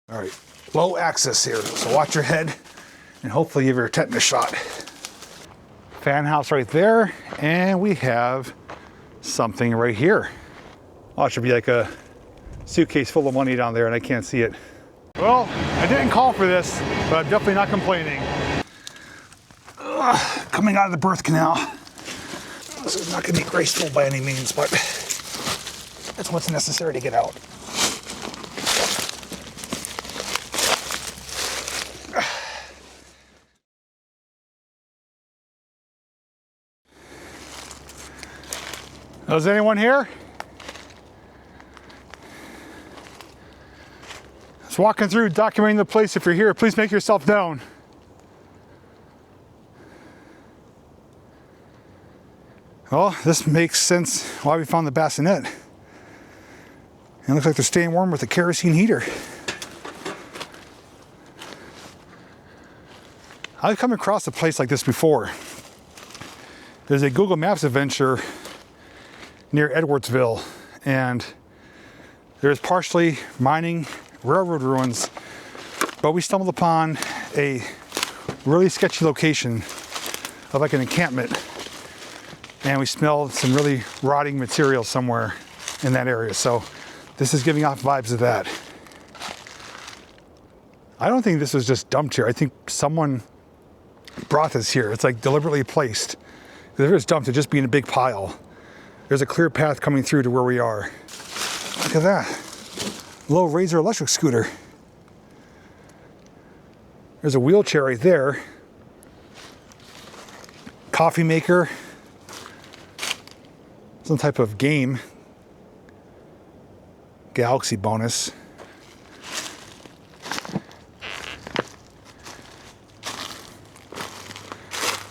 All right, low access here, so watch your head and hopefully you have your tetanus shot. Fan house right there, and we have something right here. Oh, it should be like a suitcase full of money down there and I can't see it. Well, I didn't call for this, but I'm definitely not complaining. Coming out of the birth canal. This is not gonna be graceful by any means, but that's what's necessary to get out. Is anyone here? Just walking through, documenting the place. If you're here, please make yourself known. Well, this makes sense why we found the bassinet. It looks like they're staying warm with a kerosene heater. I've come across a place like this before. There's a Google Maps adventure near Edwardsville, and there's partially mining railroad ruins, but we stumbled upon a really sketchy location of like an encampment, and we smelled some really rotting material somewhere in that area. So this is giving off vibes of that. I don't think this was just dumped here. I think someone brought this here. It's like deliberately placed. If it was dumped, it'd just be in a big pile. There's a clear path coming through to where we are. Look at that. Low Razor electric scooter. There's a wheelchair right there. Coffee maker. Some type of game. Galaxy bonus.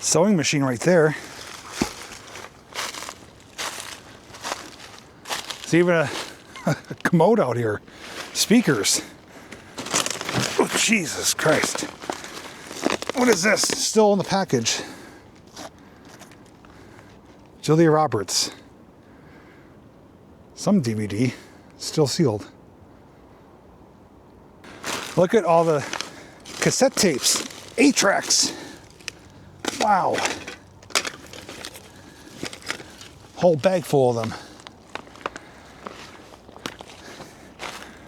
Sewing machine right there. There's even a commode out here. Speakers. Oh, Jesus Christ. What is this? Still in the package. Julia Roberts. Some DVD. Still sealed. Look at all the cassette tapes. 8-tracks. Wow. Whole bag full of them.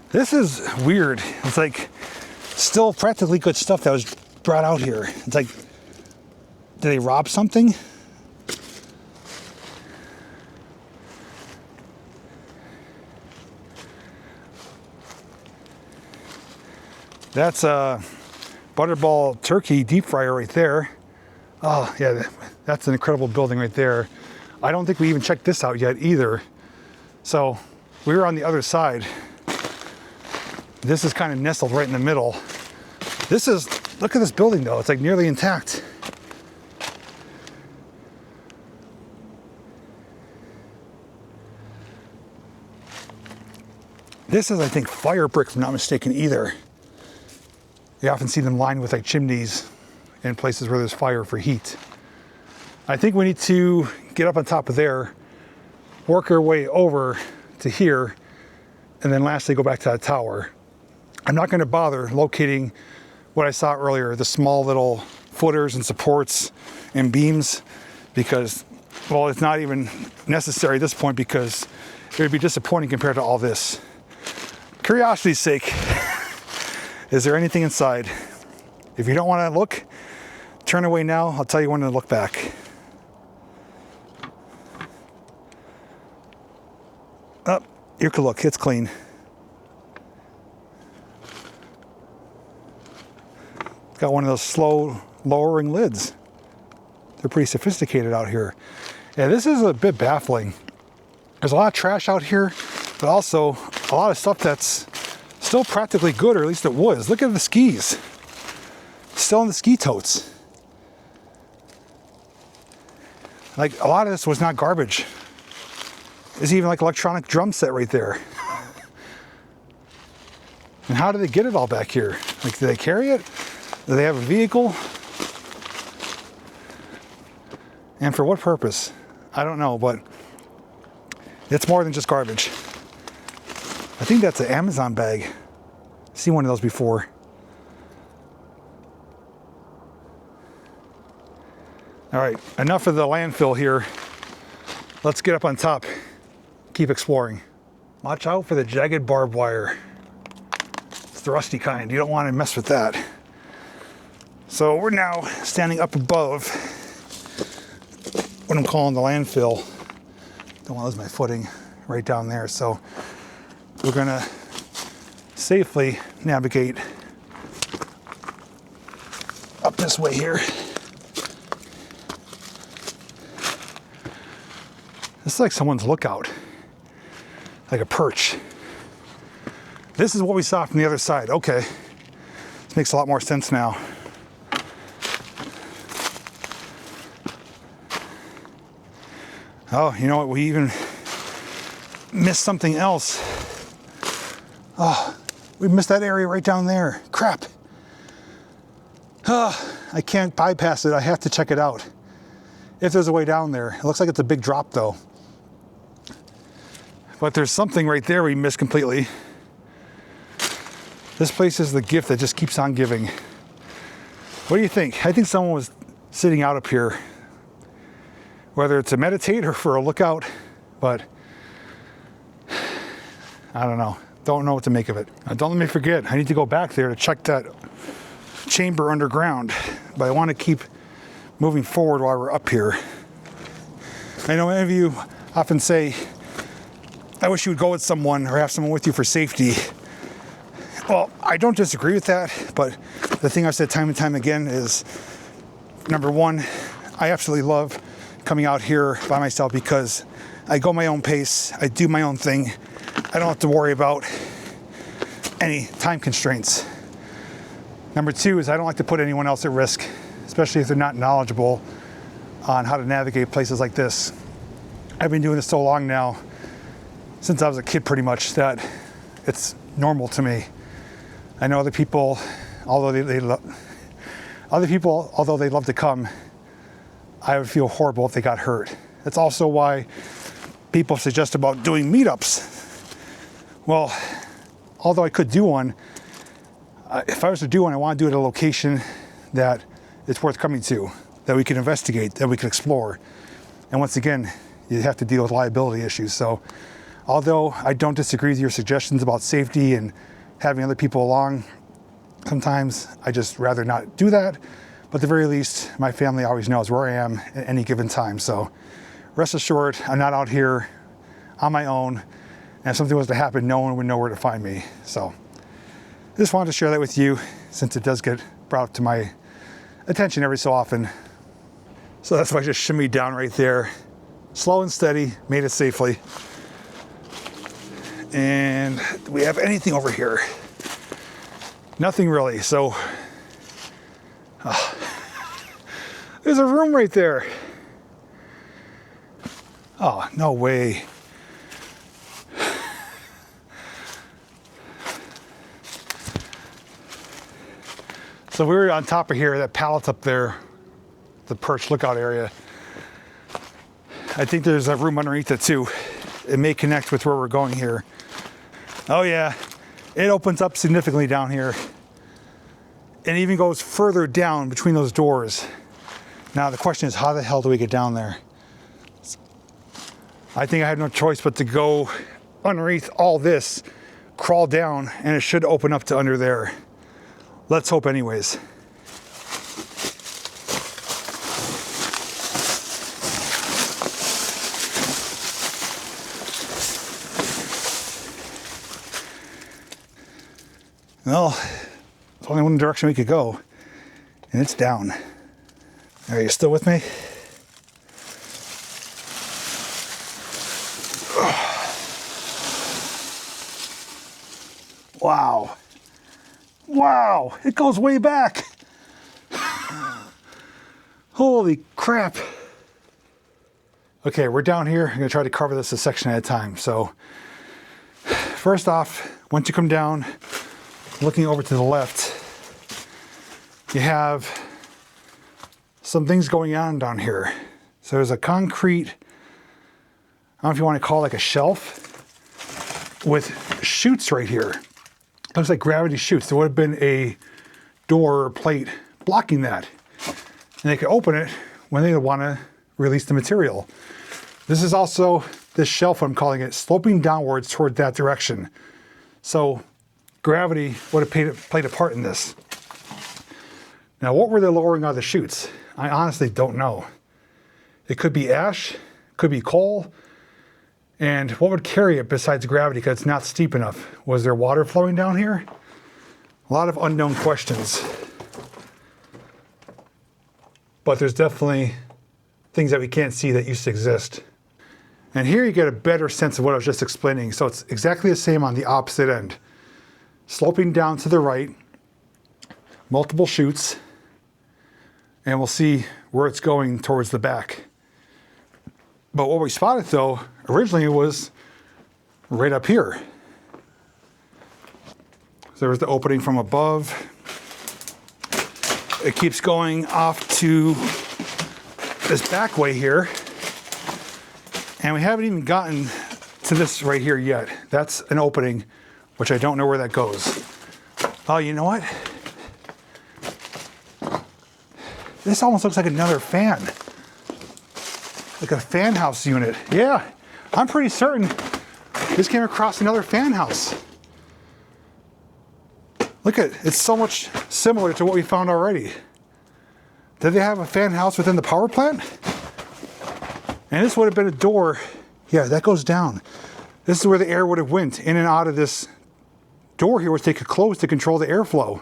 This is weird. It's like still practically good stuff that was brought out here. It's like, did they rob something? That's a Butterball turkey deep fryer right there. Oh yeah, that's an incredible building right there. I don't think we even checked this out yet either. So we were on the other side. This is kind of nestled right in the middle. This is, look at this building though, it's like nearly intact. This is, I think, fire brick, if I'm not mistaken either. You often see them lined with like chimneys in places where there's fire for heat. I think we need to get up on top of there, work our way over to here, and then lastly go back to that tower. I'm not going to bother locating what I saw earlier, the small little footers and supports and beams, because, well, it's not even necessary at this point because it would be disappointing compared to all this. Curiosity's sake, is there anything inside? If you don't want to look, turn away now. I'll tell you when to look back. Oh, you can look, it's clean. Got one of those slow lowering lids. They're pretty sophisticated out here. Yeah, this is a bit baffling. There's a lot of trash out here, but also a lot of stuff that's still practically good, or at least it was. Look at the skis. Still in the ski totes. Like, a lot of this was not garbage. There's even like electronic drum set right there. And how do they get it all back here? Like, do they carry it? Do they have a vehicle? And for what purpose? I don't know, but it's more than just garbage. I think that's an Amazon bag. seen one of those before. All right, enough of the landfill here. Let's get up on top, keep exploring. Watch out for the jagged barbed wire. It's the rusty kind, you don't want to mess with that. So we're now standing up above what I'm calling the landfill. Don't want to lose my footing right down there. So we're gonna safely navigate up this way here. This is like someone's lookout, like a perch. This is what we saw from the other side. Okay, this makes a lot more sense now. Oh, you know what? We even missed something else. Oh, we missed that area right down there. Crap. Oh, I can't bypass it. I have to check it out. If there's a way down there. It looks like it's a big drop though. But there's something right there we missed completely. This place is the gift that just keeps on giving. What do you think? I think someone was sitting out up here, whether it's to meditate or for a lookout, but I don't know. Don't know what to make of it. Don't let me forget, I need to go back there to check that chamber underground, but I want to keep moving forward while we're up here. I know many of you often say, I wish you would go with someone or have someone with you for safety. Well, I don't disagree with that, but the thing I've said time and time again is, number one, I absolutely love coming out here by myself because I go my own pace, I do my own thing. I don't have to worry about any time constraints. Number two is I don't like to put anyone else at risk, especially if they're not knowledgeable on how to navigate places like this. I've been doing this so long now, since I was a kid pretty much, that it's normal to me. I know other people, although they love to come, I would feel horrible if they got hurt. That's also why people suggest about doing meetups. Well, although I could do one, if I was to do one, I want to do it at a location that it's worth coming to, that we can investigate, that we can explore. And once again, you have to deal with liability issues. So although I don't disagree with your suggestions about safety and having other people along, sometimes I just rather not do that. But at the very least, my family always knows where I am at any given time. So rest assured, I'm not out here on my own. And if something was to happen, no one would know where to find me. So I just wanted to share that with you since it does get brought to my attention every so often. So that's why I just shimmied down right there. Slow and steady, made it safely. And do we have anything over here? Nothing really, so there's a room right there. Oh, no way. So we were on top of here, that pallet's up there, the perch lookout area. I think there's a room underneath it too. It may connect with where we're going here. Oh yeah, it opens up significantly down here. And even goes further down between those doors. Now the question is, how the hell do we get down there? I think I have no choice but to go underneath all this, crawl down, and it should open up to under there. Let's hope anyways. Well, there's only one direction we could go, and it's down. Are you still with me? Wow. Wow, it goes way back. Holy crap. Okay, we're down here. I'm gonna try to cover this a section at a time. So first off, once you come down, looking over to the left, you have some things going on down here. So there's a concrete, I don't know if you want to call it like a shelf, with chutes right here. Looks like gravity chutes. There would have been a door or plate blocking that. And they could open it when they want to release the material. This is also this shelf, I'm calling it, sloping downwards toward that direction. So gravity would have played a part in this. Now, what were they lowering out of the chutes? I honestly don't know. It could be ash, could be coal, and what would carry it besides gravity because it's not steep enough? Was there water flowing down here? A lot of unknown questions. But there's definitely things that we can't see that used to exist. And here you get a better sense of what I was just explaining. So it's exactly the same on the opposite end. Sloping down to the right, multiple chutes, and we'll see where it's going towards the back. But what we spotted though, originally was right up here. So there was the opening from above. It keeps going off to this back way here. And we haven't even gotten to this right here yet. That's an opening, which I don't know where that goes. Oh, you know what? This almost looks like another fan. Like a fan house unit. Yeah, I'm pretty certain this came across another fan house. Look at it, it's so much similar to what we found already. Did they have a fan house within the power plant? And this would have been a door. Yeah, that goes down. This is where the air would have went in and out of this door here, which they could close to control the airflow.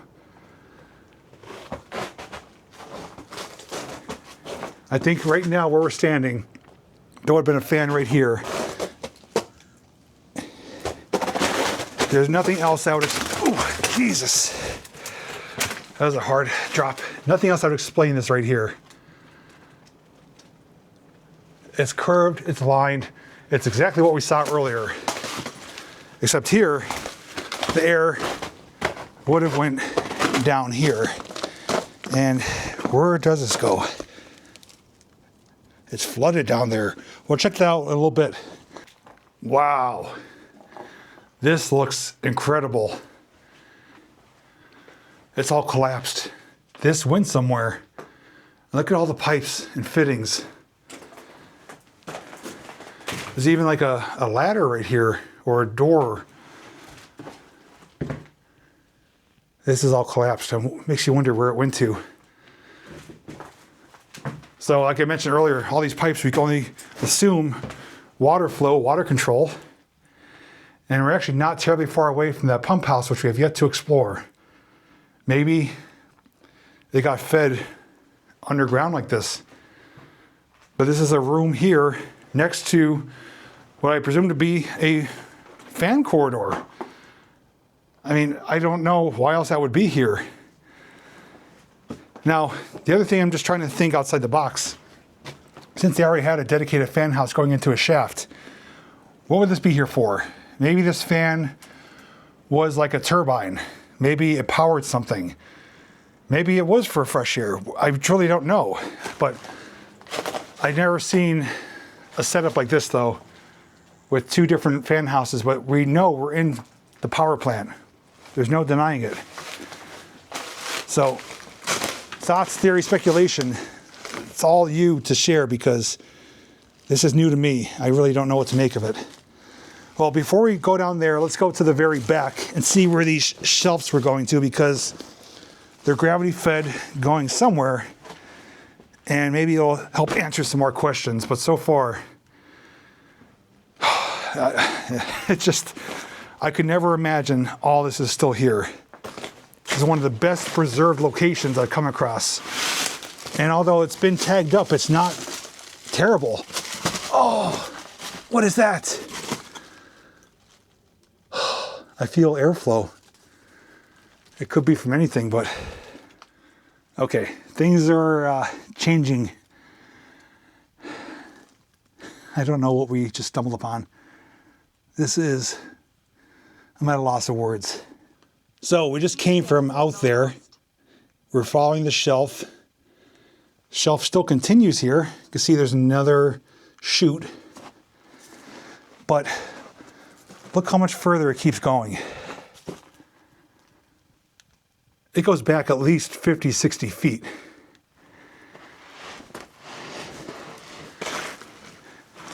I think right now where we're standing, there would have been a fan right here. There's nothing else I would, oh, Jesus. That was a hard drop. Nothing else I would explain this right here. It's curved, it's lined, it's exactly what we saw earlier. Except here, the air would have went down here. And where does this go? It's flooded down there. We'll check that out in a little bit. Wow. This looks incredible. It's all collapsed. This went somewhere. Look at all the pipes and fittings. There's even like a ladder right here, or a door. This is all collapsed. It makes you wonder where it went to. So like I mentioned earlier, all these pipes, we can only assume water flow, water control. And we're actually not terribly far away from that pump house, which we have yet to explore. Maybe they got fed underground like this. But this is a room here next to what I presume to be a fan corridor. I mean, I don't know why else that would be here. Now, the other thing, I'm just trying to think outside the box. Since they already had a dedicated fan house going into a shaft, what would this be here for? Maybe this fan was like a turbine. Maybe it powered something. Maybe it was for fresh air. I truly don't know. But I've never seen a setup like this though, with two different fan houses, but we know we're in the power plant. There's no denying it. So, thoughts, theory, speculation, it's all you to share because this is new to me. I really don't know what to make of it. Well, before we go down there, let's go to the very back and see where these shelves were going to, because they're gravity fed, going somewhere, and maybe it'll help answer some more questions. But so far, it's just, I could never imagine all this is still here. This is one of the best preserved locations I've come across. And although it's been tagged up, it's not terrible. Oh, what is that? I feel airflow. It could be from anything, but okay, things are changing. I don't know what we just stumbled upon. I'm at a loss of words. So we just came from out there. We're following the shelf. Shelf still continues here. You can see there's another chute. But look how much further it keeps going. it goes back at least 50, 60 feet.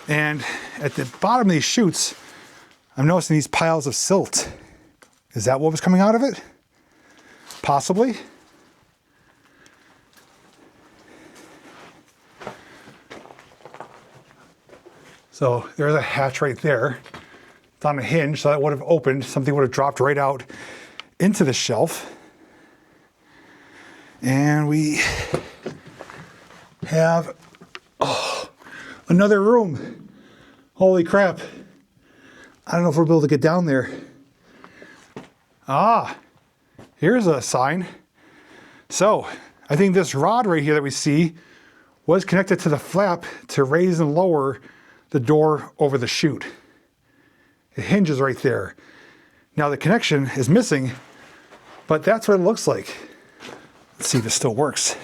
And at the bottom of these chutes, I'm noticing these piles of silt. Is that what was coming out of it? Possibly. So there's a hatch right there. It's on a hinge, so that would have opened. Something would have dropped right out into the shelf. And we have another room. Holy crap. I don't know if we'll be able to get down there. Ah, here's a sign. So I think this rod right here that we see was connected to the flap to raise and lower the door over the chute. It hinges right there. Now the connection is missing, but that's what it looks like. Let's see if it still works.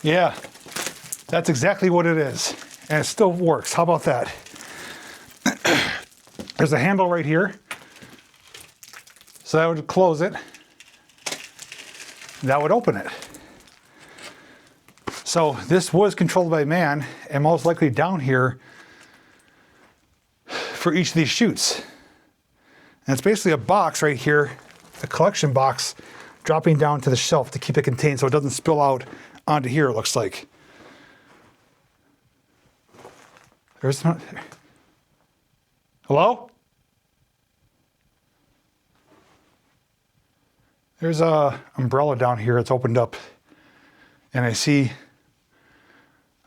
Yeah, that's exactly what it is. And it still works. How about that? There's a handle right here. So that would close it. That would open it. So this was controlled by man, and most likely down here for each of these chutes. And it's basically a box right here, a collection box, dropping down to the shelf to keep it contained so it doesn't spill out onto here, it looks like. There's not... Hello? There's a umbrella down here. It's opened up, and I see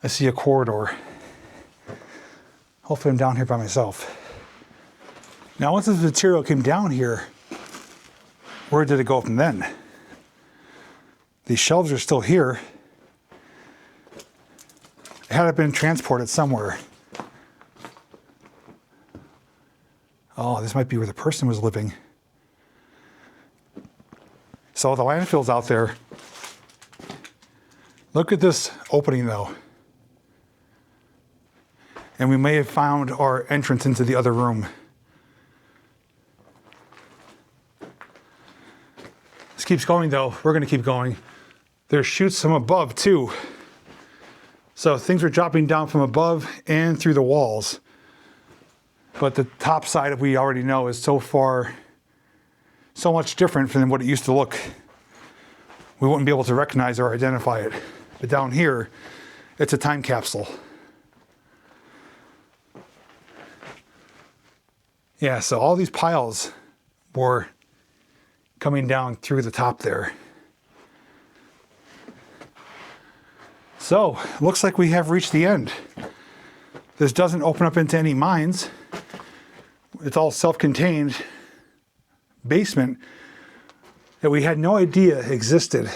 a corridor. Hopefully I'm down here by myself. Now, once this material came down here, where did it go from then? These shelves are still here. It had been transported somewhere. Oh, this might be where the person was living. So the landfill's out there. Look at this opening though. And we may have found our entrance into the other room. This keeps going though. We're gonna keep going. There's chutes from above too. So things are dropping down from above and through the walls. But the top side, we already know, is so much different from what it used to look. We wouldn't be able to recognize or identify it. But down here, it's a time capsule. Yeah, so all these piles were coming down through the top there. So, looks like we have reached the end. This doesn't open up into any mines. It's all self-contained basement that we had no idea existed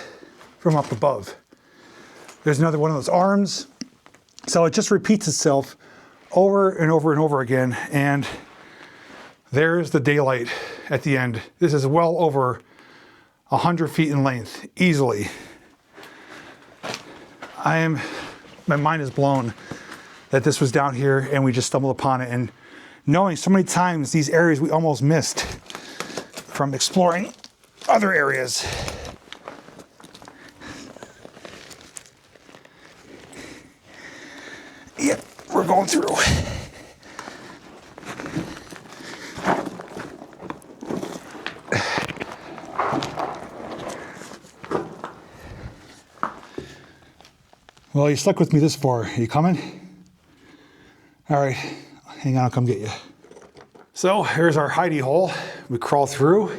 from up above. There's another one of those arms. So it just repeats itself over and over and over again. And there's the daylight at the end. This is well over 100 feet in length, easily. My mind is blown that this was down here and we just stumbled upon it. And knowing so many times these areas we almost missed from exploring other areas. Yep, we're going through. Well, you stuck with me this far. Are you coming? All right, hang on, I'll come get you. So here's our hidey hole. We crawl through.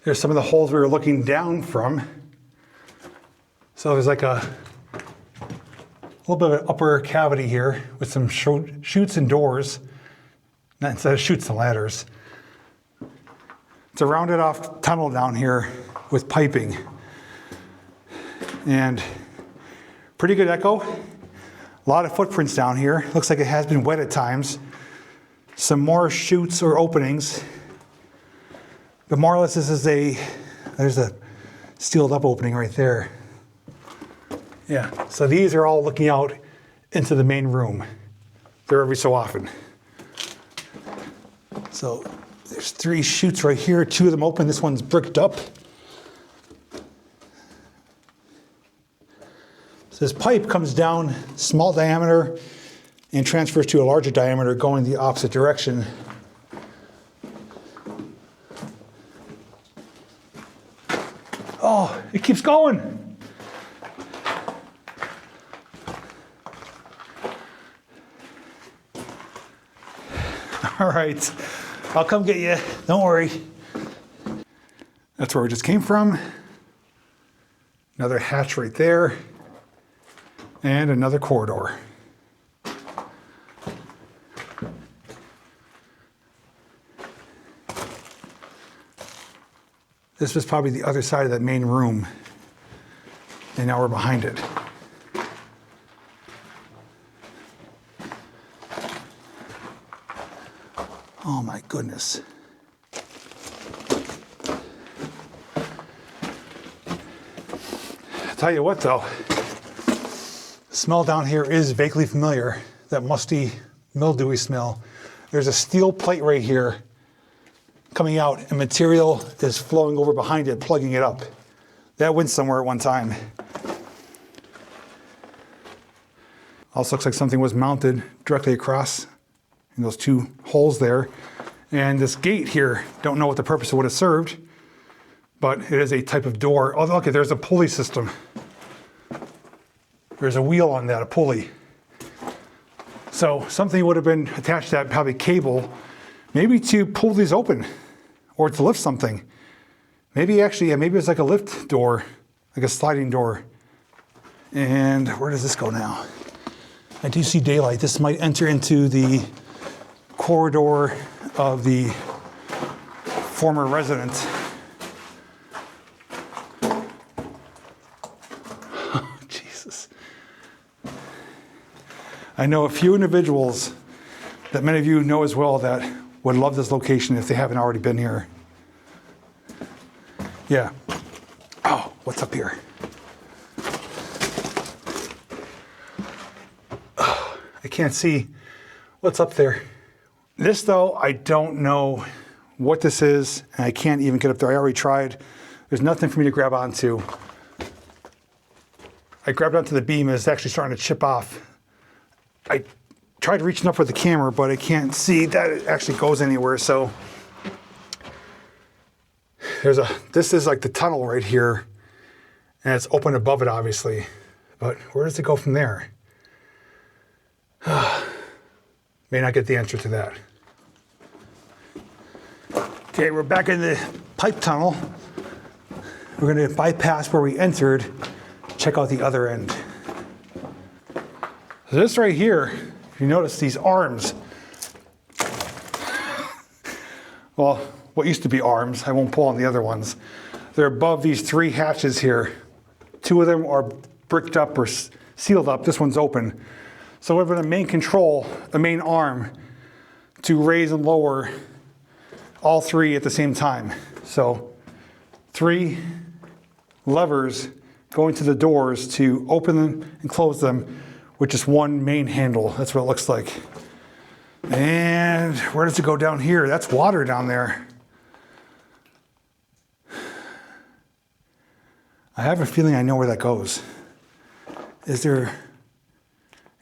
There's some of the holes we were looking down from. So there's like a little bit of an upper cavity here with some chutes and doors. Not instead of chutes and ladders. It's a rounded off tunnel down here with piping. And pretty good echo. A lot of footprints down here. Looks like it has been wet at times. Some more chutes or openings. But more or less there's a sealed up opening right there. Yeah, so these are all looking out into the main room. They're every so often. So There's 3 chutes right here, 2 of them open, this one's bricked up. So this pipe comes down, small diameter, and transfers to a larger diameter going the opposite direction. Oh, it keeps going. All right, I'll come get you, don't worry. That's where we just came from. Another hatch right there. And another corridor. This was probably the other side of that main room. And now we're behind it. Oh my goodness. I'll tell you what though, the smell down here is vaguely familiar, that musty, mildewy smell. There's a steel plate right here coming out and material is flowing over behind it, plugging it up. That went somewhere at one time. Also looks like something was mounted directly across in those 2 holes there. And this gate here, don't know what the purpose of what it served, but it is a type of door. Oh, look, there's a pulley system. There's a wheel on that, a pulley. So something would have been attached to that, probably cable, maybe to pull these open or to lift something. Maybe actually, yeah, maybe it's like a lift door, like a sliding door. And where does this go now? I do see daylight. This might enter into the corridor of the former resident. Oh, Jesus. I know a few individuals that many of you know as well that would love this location if they haven't already been here. Yeah. Oh, what's up here? Oh, I can't see what's up there. This though, I don't know what this is, and I can't even get up there. I already tried. There's nothing for me to grab onto. I grabbed onto the beam and it's actually starting to chip off. I tried reaching up with the camera, but I can't see that it actually goes anywhere. So this is like the tunnel right here, and it's open above it, obviously. But where does it go from there? May not get the answer to that. Okay, we're back in the pipe tunnel. We're going to bypass where we entered, check out the other end. So this right here, if you notice these arms, well, what used to be arms, I won't pull on the other ones. They're above these 3 hatches here. 2 of them are bricked up or sealed up. This one's open. So we're having a main control, a main arm, to raise and lower all 3 at the same time. So 3 levers going to the doors to open them and close them with just 1 main handle. That's what it looks like. And where does it go down here? That's water down there. I have a feeling I know where that goes. Is there...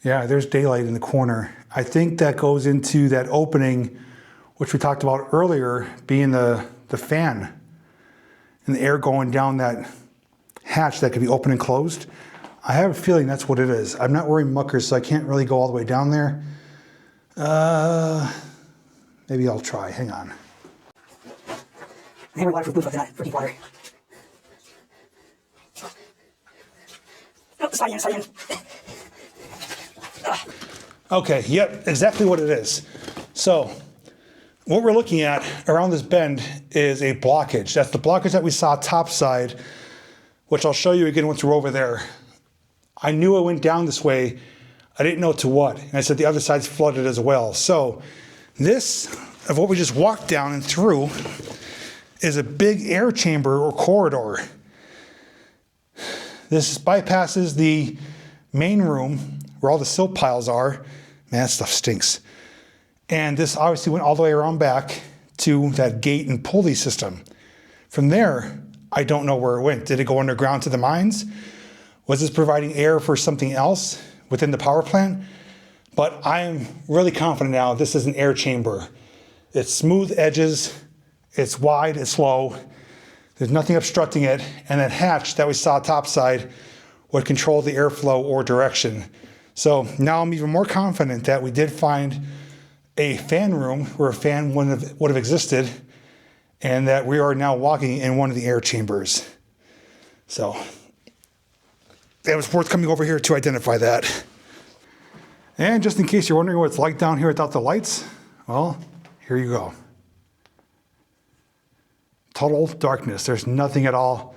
Yeah, there's daylight in the corner. I think that goes into that opening, which we talked about earlier, being the fan and the air going down that hatch that could be open and closed. I have a feeling that's what it is. I'm not wearing muckers, so I can't really go all the way down there. Maybe I'll try. Hang on. I hammered water for booth tonight, for deep water. Oh, slide in. Okay, yep, exactly what it is. So, what we're looking at around this bend is a blockage. That's the blockage that we saw topside, which I'll show you again once we're over there. I knew it went down this way. I didn't know to what. And I said the other side's flooded as well. So, this, of what we just walked down and through, is a big air chamber or corridor. This bypasses the main room where all the silt piles are. Man, that stuff stinks. And this obviously went all the way around back to that gate and pulley system. From there, I don't know where it went. Did it go underground to the mines? Was this providing air for something else within the power plant? But I am really confident now this is an air chamber. It's smooth edges, it's wide, it's low, there's nothing obstructing it, and that hatch that we saw topside would control the airflow or direction. So now I'm even more confident that we did find a fan room where a fan would have existed, and that we are now walking in one of the air chambers. So it was worth coming over here to identify that. And just in case you're wondering what it's like down here without the lights, well, here you go. Total darkness. There's nothing at all.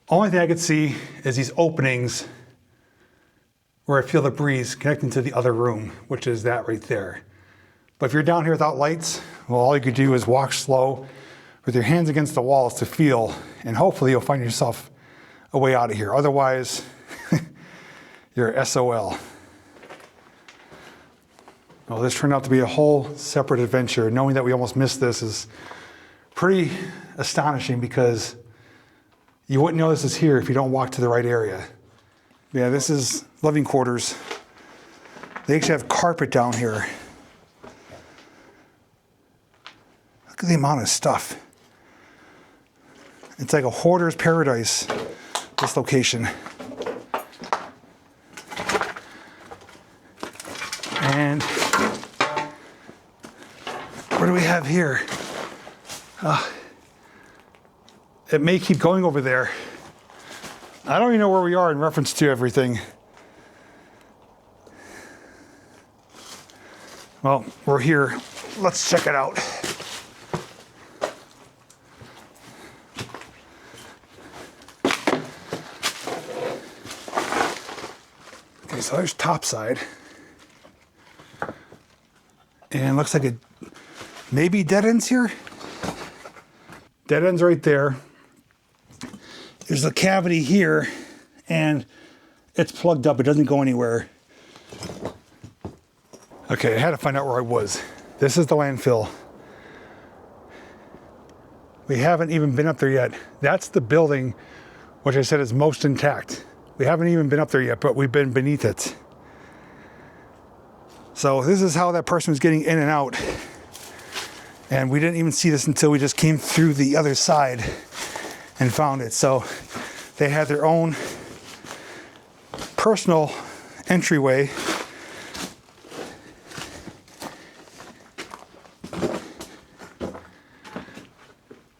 Only thing I could see is these openings where I feel the breeze connecting to the other room, which is that right there. But if you're down here without lights, well, all you could do is walk slow with your hands against the walls to feel, and hopefully you'll find yourself a way out of here. Otherwise, you're SOL. Well, this turned out to be a whole separate adventure. Knowing that we almost missed this is pretty astonishing, because you wouldn't know this is here if you don't walk to the right area. Yeah, this is living quarters. They actually have carpet down here. Look at the amount of stuff. It's like a hoarder's paradise, this location. And what do we have here? It may keep going over there. I don't even know where we are in reference to everything. Well, we're here. Let's check it out. Okay, so there's topside. And looks like it maybe dead ends here. Dead ends right there. There's a cavity here, and it's plugged up. It doesn't go anywhere. Okay, I had to find out where I was. This is the landfill. We haven't even been up there yet. That's the building, which I said is most intact. We haven't even been up there yet, but we've been beneath it. So this is how that person was getting in and out. And we didn't even see this until we just came through the other side and found it. So they had their own personal entryway.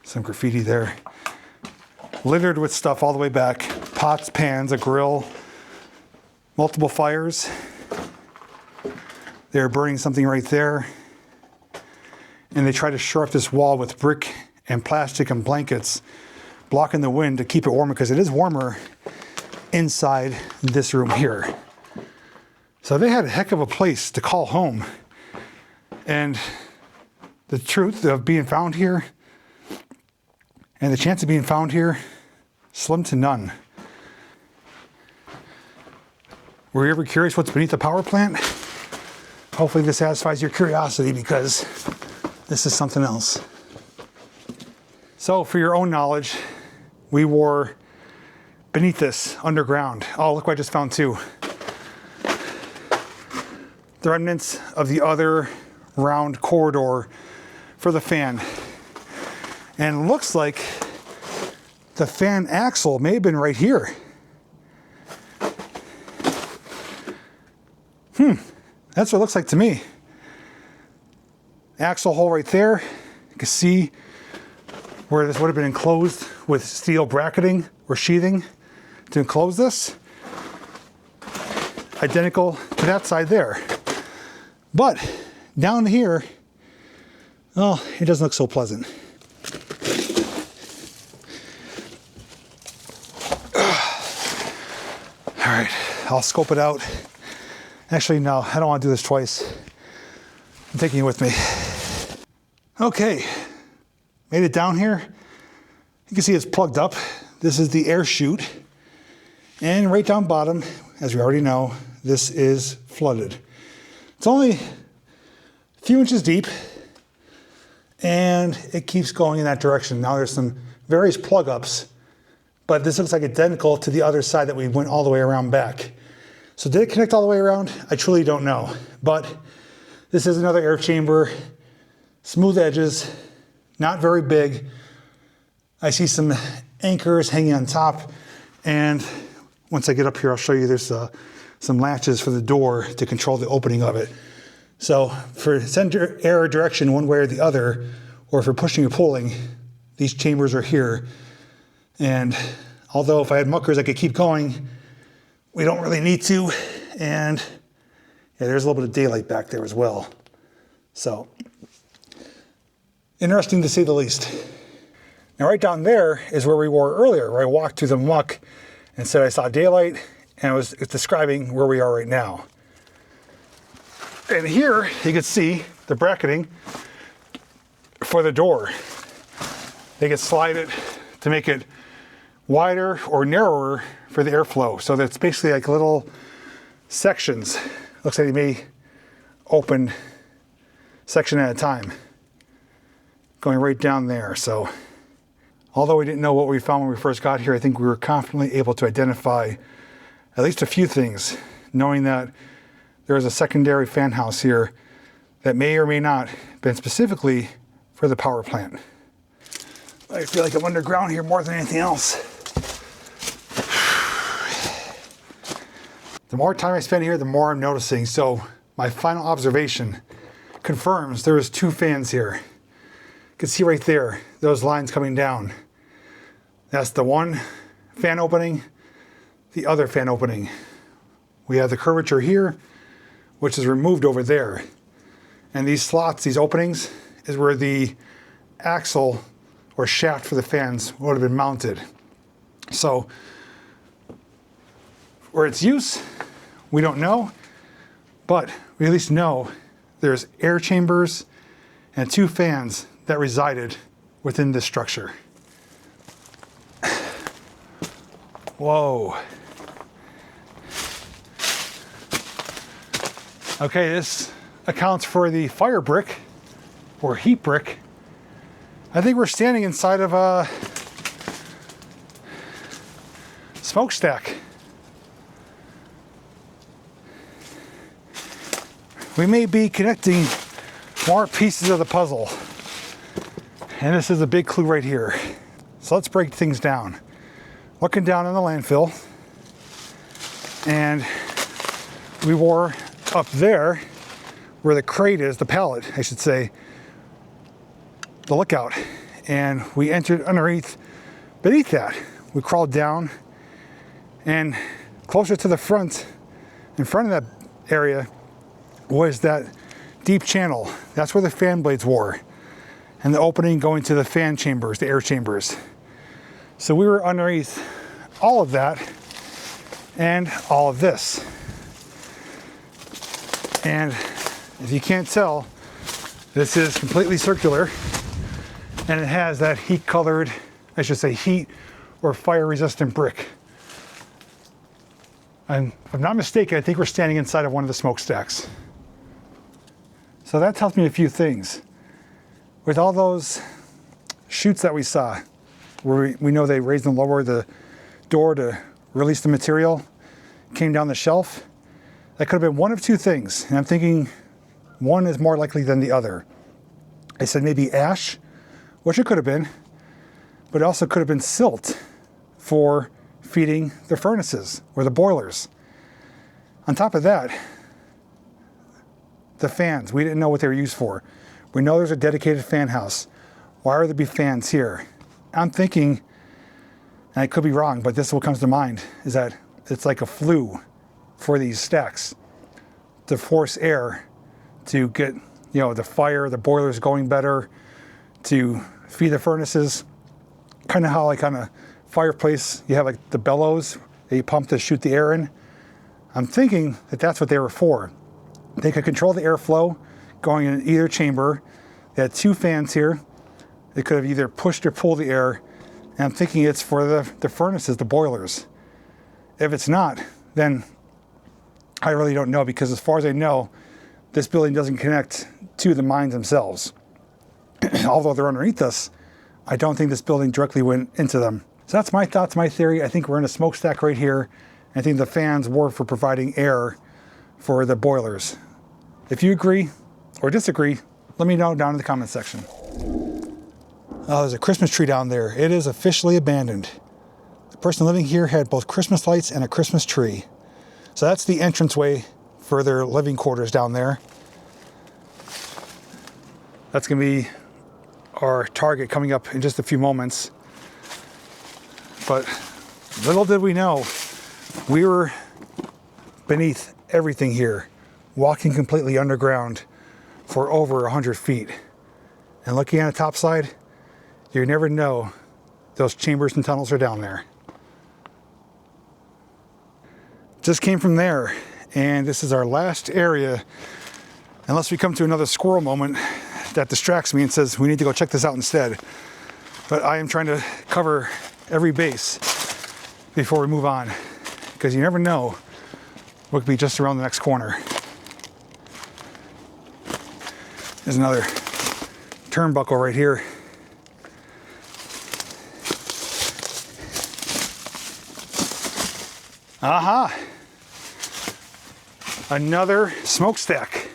Some graffiti there. Littered with stuff all the way back. Pots, pans, a grill, multiple fires. They're burning something right there. And they try to shore up this wall with brick and plastic and blankets, blocking the wind to keep it warmer, because it is warmer inside this room here. So they had a heck of a place to call home. And the truth of being found here, and the chance of being found here, slim to none. Were you ever curious what's beneath the power plant? Hopefully this satisfies your curiosity, because this is something else. So for your own knowledge, we were beneath this, underground. Oh, look what I just found too. The remnants of the other round corridor for the fan. And it looks like the fan axle may have been right here. That's what it looks like to me. Axle hole right there. You can see where this would have been enclosed with steel bracketing or sheathing to enclose this. Identical to that side there. But down here, well, it doesn't look so pleasant. All right, I'll scope it out. Actually, no, I don't want to do this twice. I'm taking you with me. Okay, made it down here. You can see it's plugged up. This is the air chute. And right down bottom, as we already know, this is flooded. It's only a few inches deep. and it keeps going in that direction. Now there's some various plug ups, but this looks like identical to the other side that we went all the way around back. So did it connect all the way around? I truly don't know, but this is another air chamber, smooth edges, not very big. I see some anchors hanging on top, and once I get up here, I'll show you there's some latches for the door to control the opening of it. So for center air direction one way or the other, or if we're pushing or pulling, these chambers are here. And although if I had muckers I could keep going, we don't really need to. And yeah, there's a little bit of daylight back there as well. So interesting to say the least. Now right down there is where we were earlier, where I walked through the muck and said I saw daylight, and it's describing where we are right now. And here you can see the bracketing for the door. They can slide it to make it wider or narrower for the airflow. So that's basically like little sections. Looks like they may open section at a time, going right down there. So although we didn't know what we found when we first got here, I think we were confidently able to identify at least a few things, knowing that there is a secondary fan house here that may or may not have been specifically for the power plant. I feel like I'm underground here more than anything else. The more time I spend here, the more I'm noticing. So my final observation confirms there is 2 fans here. You can see right there, those lines coming down. That's the one fan opening, the other fan opening. We have the curvature here, which is removed over there. And these slots, these openings, is where the axle or shaft for the fans would have been mounted. So where its use, we don't know, but we at least know there's air chambers and 2 fans that resided within this structure. Whoa. Okay, this accounts for the fire brick or heat brick. I think we're standing inside of a smokestack. We may be connecting more pieces of the puzzle. And this is a big clue right here. So let's break things down. Looking down on the landfill, and we were up there where the crate is, the pallet, I should say, the lookout, and we entered underneath, beneath that. We crawled down, and closer to the front, in front of that area, was that deep channel. That's where the fan blades were, and the opening going to the fan chambers, the air chambers. So we were underneath all of that and all of this. And if you can't tell, this is completely circular, and it has that heat colored, I should say heat or fire resistant brick. And if I'm not mistaken, I think we're standing inside of one of the smokestacks. So that tells me a few things. With all those chutes that we saw, where we know they raised and lowered the door to release the material, came down the shelf, that could have been one of 2 things. And I'm thinking one is more likely than the other. I said maybe ash, which it could have been, but it also could have been silt for feeding the furnaces or the boilers. On top of that, the fans, we didn't know what they were used for. We know there's a dedicated fan house. Why would there be fans here? I'm thinking, and I could be wrong, but this is what comes to mind, is that it's like a flue for these stacks to force air to get, the fire, the boilers going better, to feed the furnaces. Kind of how like on a fireplace, you have like the bellows that you pump to shoot the air in. I'm thinking that that's what they were for. They could control the airflow going in either chamber. They had 2 fans here. They could have either pushed or pulled the air. And I'm thinking it's for the furnaces, the boilers. If it's not, then I really don't know, because as far as I know, this building doesn't connect to the mines themselves. although they're underneath us, I don't think this building directly went into them. So that's my thoughts, my theory. I think we're in a smokestack right here. I think the fans were for providing air for the boilers. If you agree or disagree, let me know down in the comment section. Oh, there's a Christmas tree down there. It is officially abandoned. The person living here had both Christmas lights and a Christmas tree. So that's the entranceway for their living quarters down there. That's going to be our target coming up in just a few moments. But little did we know, we were beneath everything here, walking completely underground for over 100 feet. And looking at the top side, you never know those chambers and tunnels are down there. Just came from there, and this is our last area, unless we come to another squirrel moment that distracts me and says we need to go check this out instead. But I am trying to cover every base before we move on, because you never know what could be just around the next corner. There's another turnbuckle right here. Aha! Another smokestack.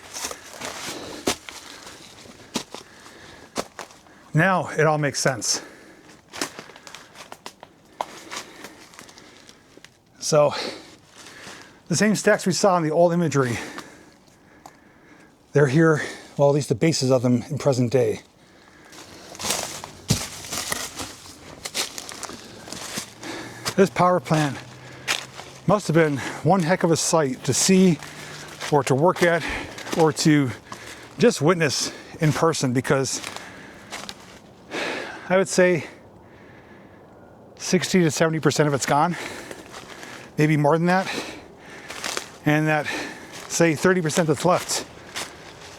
Now it all makes sense. So, the same stacks we saw in the old imagery, they're here, well, at least the bases of them in present day. This power plant must have been one heck of a sight to see, or to work at, or to just witness in person, because I would say 60 to 70% of it's gone, maybe more than that. And that, say, 30% that's left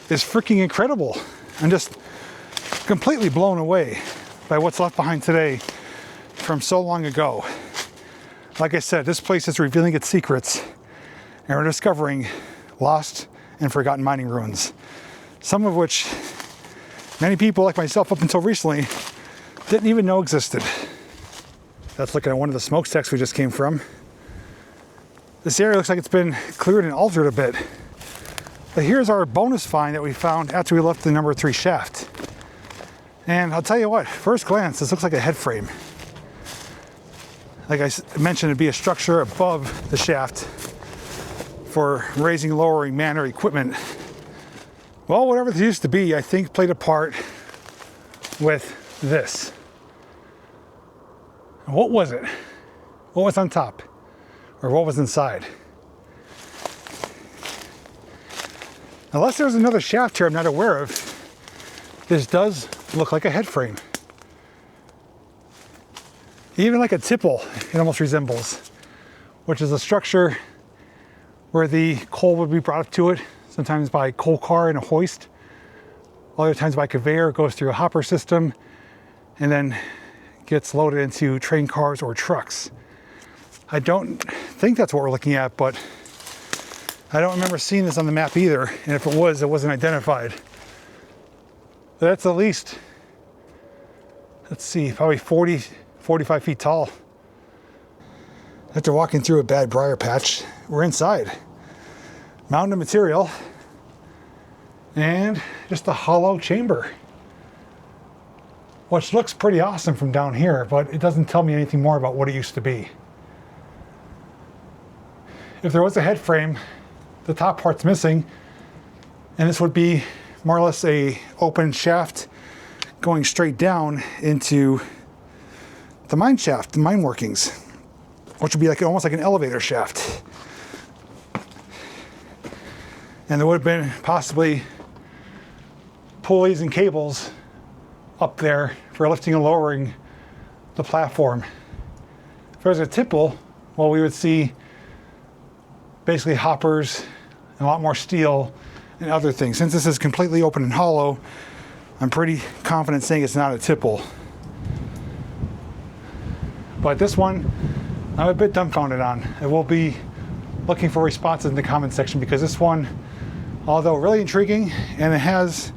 is freaking incredible. I'm just completely blown away by what's left behind today from so long ago. Like I said, this place is revealing its secrets, and we're discovering lost and forgotten mining ruins, some of which many people like myself up until recently didn't even know existed. That's looking at one of the smokestacks we just came from. This area looks like it's been cleared and altered a bit. But here's our bonus find that we found after we left the number 3 shaft. And I'll tell you what, first glance, this looks like a head frame. Like I mentioned, it'd be a structure above the shaft for raising, lowering man or equipment. Well, whatever this used to be, I think played a part with this. What was it? What was on top? Or what was inside? Unless there's another shaft here I'm not aware of, this does look like a head frame. Even like a tipple, it almost resembles, which is a structure where the coal would be brought up to it, sometimes by coal car and a hoist, other times by conveyor, goes through a hopper system, and then gets loaded into train cars or trucks. I don't think that's what we're looking at, but I don't remember seeing this on the map either, and if it was, it wasn't identified. But that's at least, let's see, probably 40, 45 feet tall. After walking through a bad briar patch, we're inside. Mountain of material, and just a hollow chamber, which looks pretty awesome from down here, but it doesn't tell me anything more about what it used to be. If there was a head frame, the top part's missing, and this would be more or less a open shaft going straight down into the mine shaft, the mine workings, which would be like almost like an elevator shaft. And there would have been possibly pulleys and cables up there for lifting and lowering the platform. If there's a tipple, well, we would see basically hoppers and a lot more steel and other things. Since this is completely open and hollow, I'm pretty confident saying it's not a tipple. But this one, I'm a bit dumbfounded on. I will be looking for responses in the comment section, because this one, although really intriguing, and it has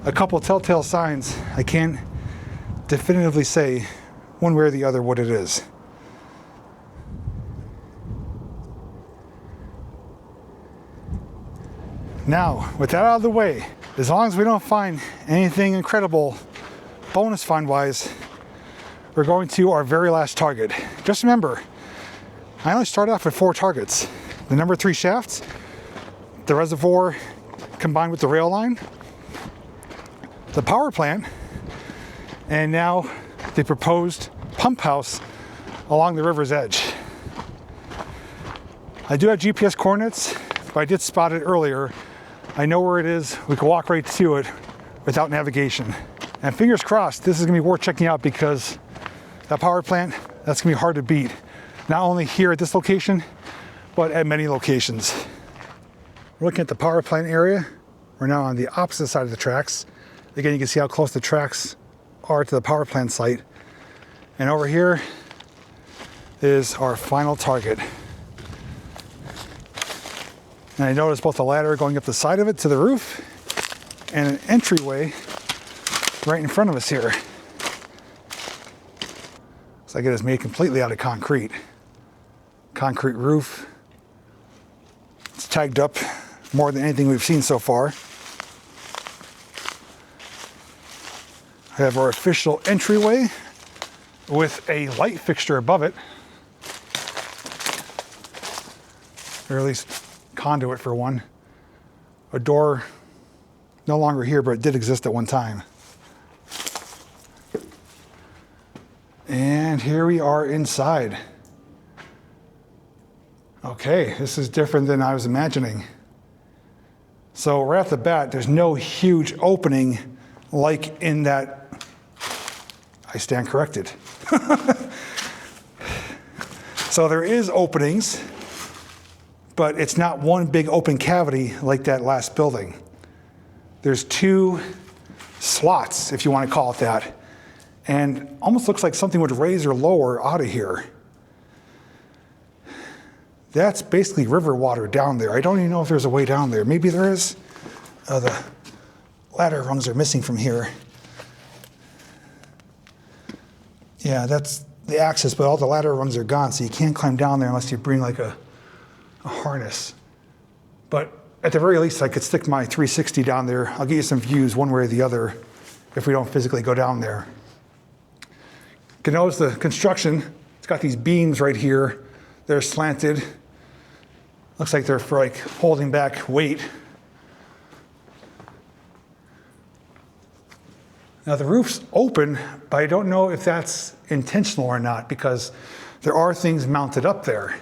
a couple telltale signs. I can't definitively say one way or the other what it is. Now, with that out of the way, as long as we don't find anything incredible bonus find wise, we're going to our very last target. Just remember, I only started off with 4 targets. The number 3 shafts, the reservoir combined with the rail line, the power plant, and now the proposed pump house along the river's edge. I do have GPS coordinates, but I did spot it earlier. I know where it is. We can walk right to it without navigation. And fingers crossed, this is gonna be worth checking out because that power plant, that's gonna be hard to beat. Not only here at this location, but at many locations. We're looking at the power plant area. We're now on the opposite side of the tracks. Again, you can see how close the tracks are to the power plant site. And over here is our final target. And I noticed both a ladder going up the side of it to the roof and an entryway right in front of us here. Looks like it is made completely out of concrete. Concrete roof. It's tagged up more than anything we've seen so far. We have our official entryway with a light fixture above it, or at least conduit for one. A door no longer here, but it did exist at one time. And here we are inside. Okay, this is different than I was imagining. So right off the bat, there's no huge opening like in that. I stand corrected. So there is openings, but it's not one big open cavity like that last building. There's 2 slots, if you want to call it that, and almost looks like something would raise or lower out of here. That's basically river water down there. I don't even know if there's a way down there. Maybe there is. The ladder rungs are missing from here. Yeah, that's the access, but all the ladder rungs are gone, so you can't climb down there unless you bring like a harness. But at the very least, I could stick my 360 down there. I'll get you some views one way or the other if we don't physically go down there. You can notice the construction. It's got these beams right here. They're slanted. Looks like they're for like holding back weight. Now the roof's open, but I don't know if that's intentional or not because there are things mounted up there.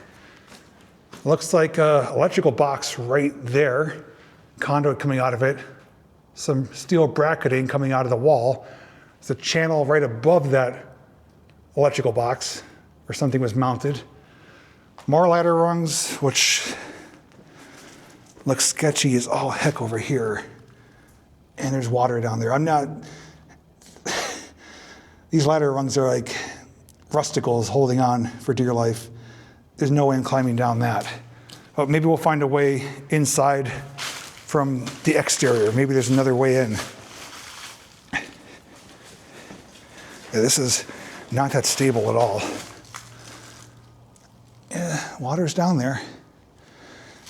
Looks like an electrical box right there, conduit coming out of it, some steel bracketing coming out of the wall. There's a channel right above that electrical box where something was mounted. More ladder rungs, which looks sketchy as all heck over here. And there's water down there. These ladder rungs are like rusticles holding on for dear life. There's no way in climbing down that. But maybe we'll find a way inside from the exterior. Maybe there's another way in. Yeah, this is not that stable at all. Yeah, water's down there.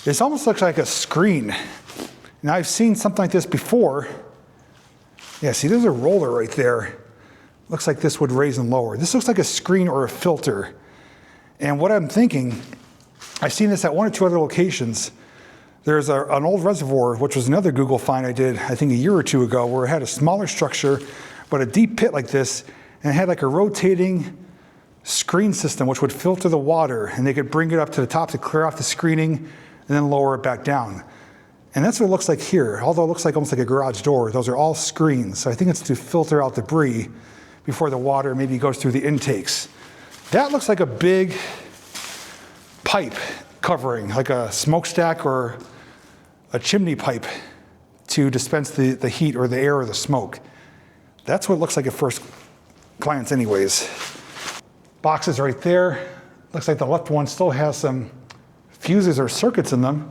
This almost looks like a screen. Now I've seen something like this before. Yeah, see, there's a roller right there. Looks like this would raise and lower. This looks like a screen or a filter. And what I'm thinking, I've seen this at 1 or 2 other locations. There's an old reservoir, which was another Google find I did, I think a year or 2 ago, where it had a smaller structure, but a deep pit like this, and it had like a rotating screen system, which would filter the water, and they could bring it up to the top to clear off the screening, and then lower it back down. And that's what it looks like here. Although it looks like almost like a garage door, those are all screens. So I think it's to filter out debris before the water maybe goes through the intakes. That looks like a big pipe covering, like a smokestack or a chimney pipe to dispense the heat or the air or the smoke. That's what it looks like at first glance anyways. Boxes right there. Looks like the left one still has some fuses or circuits in them.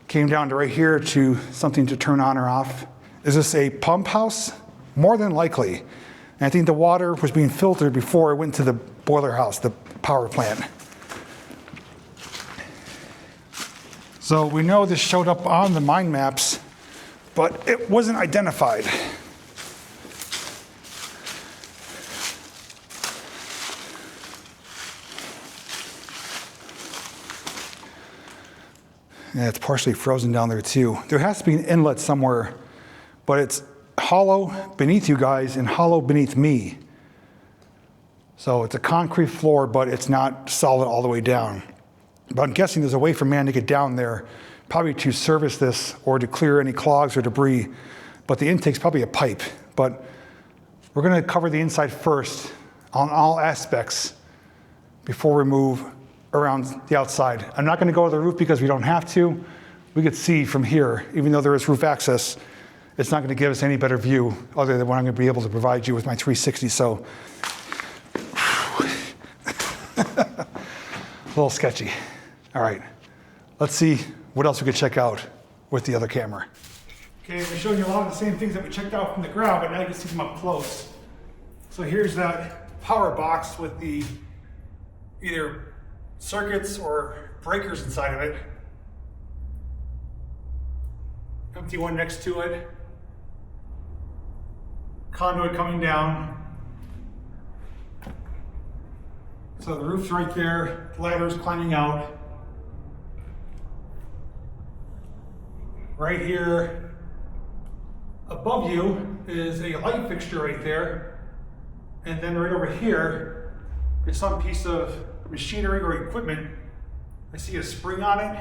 Came down to right here to something to turn on or off. Is this a pump house? More than likely. And I think the water was being filtered before it went to the boiler house, the power plant. So we know this showed up on the mind maps, but it wasn't identified. Yeah, it's partially frozen down there too. There has to be an inlet somewhere, but it's hollow beneath you guys and hollow beneath me. So it's a concrete floor, but it's not solid all the way down. But I'm guessing there's a way for man to get down there, probably to service this or to clear any clogs or debris. But the intake's probably a pipe. But we're gonna cover the inside first on all aspects before we move around the outside. I'm not gonna go to the roof because we don't have to. We could see from here, even though there is roof access, it's not gonna give us any better view other than what I'm gonna be able to provide you with my 360. So, a little sketchy. All right, let's see what else we could check out with the other camera. Okay, we're showing you a lot of the same things that we checked out from the ground, but now you can see them up close. So here's that power box with the either circuits or breakers inside of it. Empty one next to it. Conduit coming down. So the roof's right there, ladders climbing out. Right here, above you is a light fixture right there. And then right over here is some piece of machinery or equipment. I see a spring on it.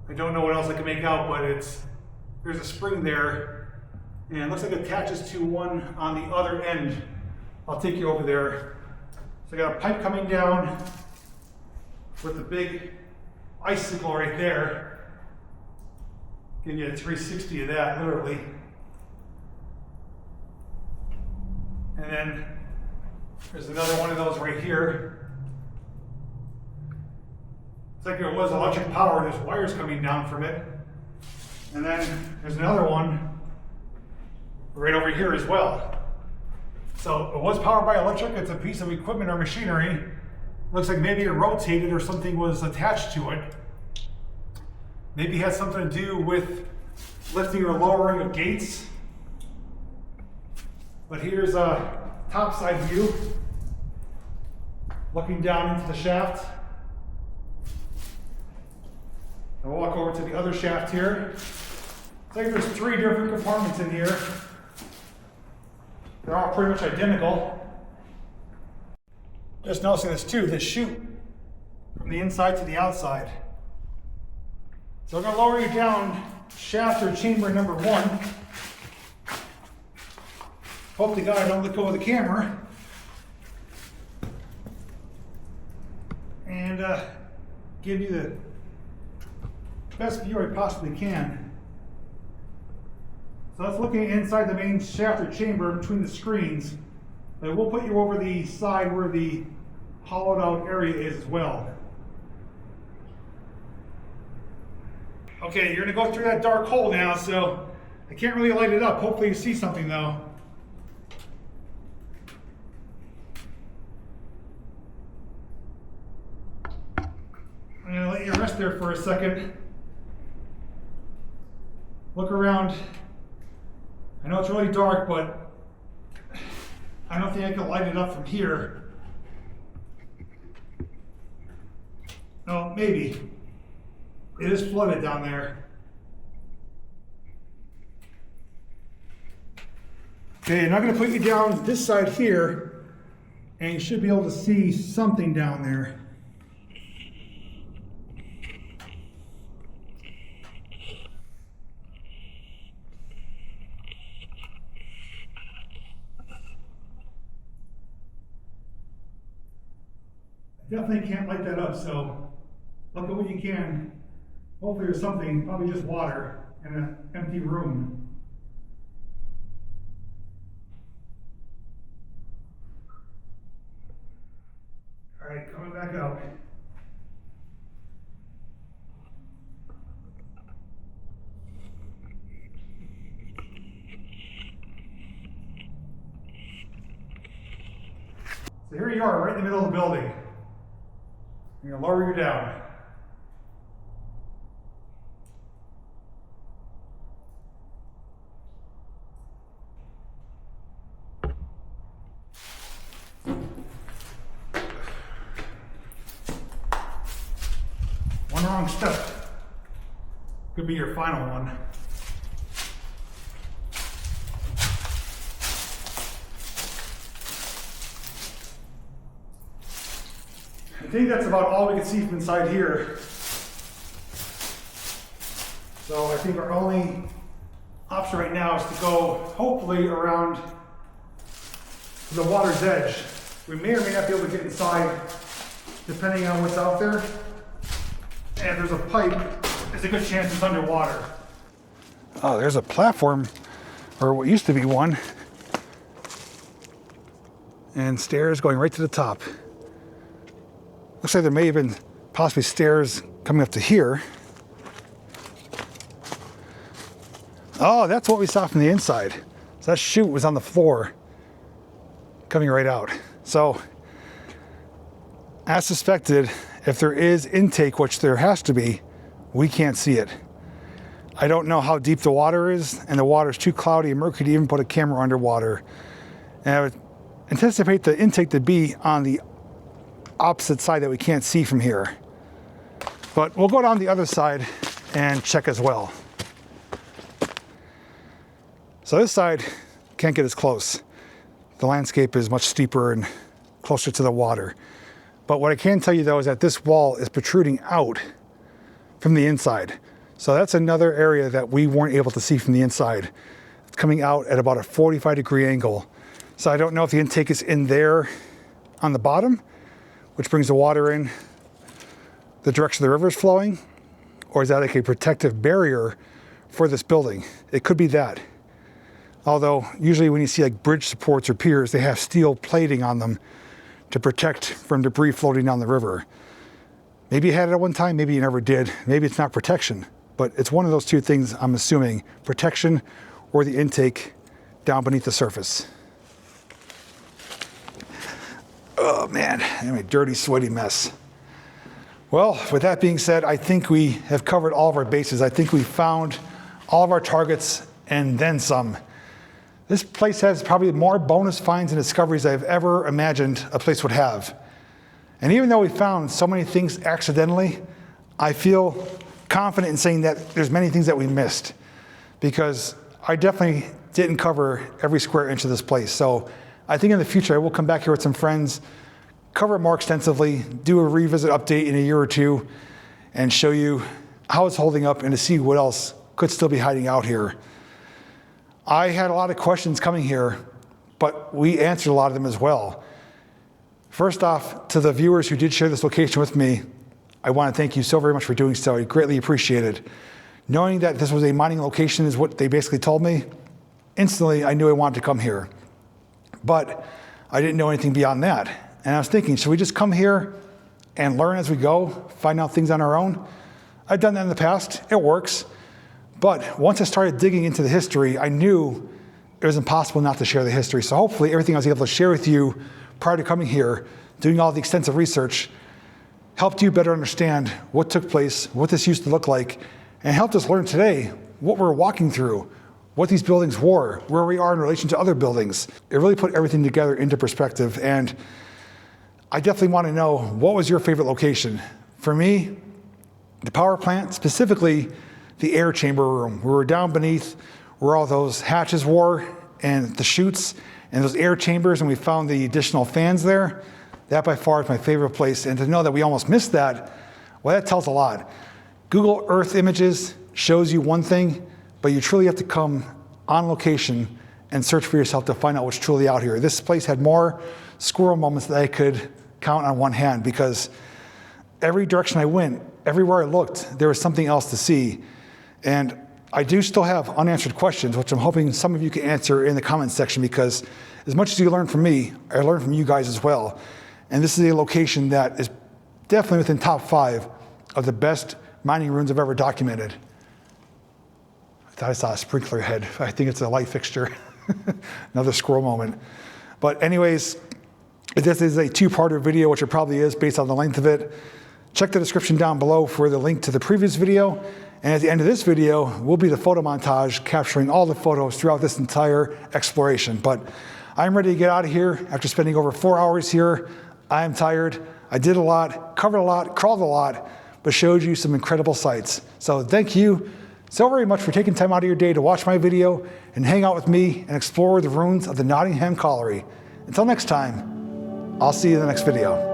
I don't know what else I can make out, but there's a spring there. And it looks like it attaches to one on the other end. I'll take you over there. So I got a pipe coming down with the big icicle right there. Give you a 360 of that, literally. And then there's another one of those right here. It's like there was electric power, there's wires coming down from it. And then there's another one right over here as well. So it was powered by electric, it's a piece of equipment or machinery. Looks like maybe it rotated or something was attached to it. Maybe it has something to do with lifting or lowering of gates. But here's a top side view, looking down into the shaft. I'll walk over to the other shaft here. It's like there's 3 different compartments in here. They're all pretty much identical. Just noticing this too, this chute from the inside to the outside. So I'm going to lower you down shaft or chamber number 1. Hope to God I don't let go of the camera. And give you the best view I possibly can. So that's looking inside the main shaft or chamber between the screens. But we'll put you over the side where the hollowed out area is as well. Okay, you're gonna go through that dark hole now, so I can't really light it up. Hopefully you see something though. I'm gonna let you rest there for a second. Look around. I know it's really dark, but I don't think I can light it up from here. No, maybe. It is flooded down there. Okay, I'm not going to put you down this side here, and you should be able to see something down there. Definitely can't light that up, so look at what you can. Hopefully there's something, probably just water in an empty room. All right, coming back out. So here you are, right in the middle of the building. I'm gonna lower you down. One wrong step could be your final one. I think that's about all we can see from inside here. So I think our only option right now is to go hopefully around the water's edge. We may or may not be able to get inside depending on what's out there. And if there's a pipe, there's a good chance it's underwater. Oh, there's a platform, or what used to be one, and stairs going right to the top. Looks like there may have been possibly stairs coming up to here. Oh, that's what we saw from the inside. So that chute was on the floor, coming right out. So, as suspected, if there is intake, which there has to be, we can't see it. I don't know how deep the water is, and the water is too cloudy and murky to even put a camera underwater. And I would anticipate the intake to be on the opposite side that we can't see from here. But we'll go down the other side and check as well. So this side can't get as close. The landscape is much steeper and closer to the water. But what I can tell you though is that this wall is protruding out from the inside. So that's another area that we weren't able to see from the inside. It's coming out at about a 45-degree angle. So I don't know if the intake is in there on the bottom, which brings the water in the direction the river is flowing, or is that like a protective barrier for this building? It could be that. Although usually when you see like bridge supports or piers, they have steel plating on them to protect from debris floating down the river. Maybe you had it at one time, maybe you never did. Maybe it's not protection, but it's one of those two things I'm assuming, protection or the intake down beneath the surface. Oh man, I'm a dirty, sweaty mess. Well, with that being said, I think we have covered all of our bases. I think we found all of our targets and then some. This place has probably more bonus finds and discoveries I've ever imagined a place would have. And even though we found so many things accidentally, I feel confident in saying that there's many things that we missed, because I definitely didn't cover every square inch of this place. So I think in the future I will come back here with some friends, cover it more extensively, do a revisit update in a year or two, and show you how it's holding up and to see what else could still be hiding out here. I had a lot of questions coming here, but we answered a lot of them as well. First off, to the viewers who did share this location with me, I want to thank you so very much for doing so. I greatly appreciate it. Knowing that this was a mining location is what they basically told me, instantly I knew I wanted to come here. But I didn't know anything beyond that. And I was thinking, should we just come here and learn as we go, find out things on our own? I've done that in the past, it works. But once I started digging into the history, I knew it was impossible not to share the history. So hopefully everything I was able to share with you prior to coming here, doing all the extensive research, helped you better understand what took place, what this used to look like, and helped us learn today what we're walking through, what these buildings were, where we are in relation to other buildings. It really put everything together into perspective, and I definitely want to know, what was your favorite location? For me, the power plant, specifically the air chamber room. We were down beneath where all those hatches were and the chutes and those air chambers, and we found the additional fans there. That by far is my favorite place, and to know that we almost missed that, well, that tells a lot. Google Earth images shows you one thing, but you truly have to come on location and search for yourself to find out what's truly out here. This place had more squirrel moments that I could count on one hand, because every direction I went, everywhere I looked, there was something else to see. And I do still have unanswered questions, which I'm hoping some of you can answer in the comments section, because as much as you learn from me, I learned from you guys as well. And this is a location that is definitely within top 5 of the best mining ruins I've ever documented. I thought I saw a sprinkler head. I think it's a light fixture. Another squirrel moment. But anyways, If this is a two-parter video, which it probably is based on the length of it, check the description down below for the link to the previous video. And at the end of this video will be the photo montage capturing all the photos throughout this entire exploration. But I'm ready to get out of here after spending over 4 hours here. I am tired. I did a lot, covered a lot, crawled a lot, but showed you some incredible sights. So thank you so very much for taking time out of your day to watch my video and hang out with me and explore the ruins of the Nottingham Colliery. Until next time, I'll see you in the next video.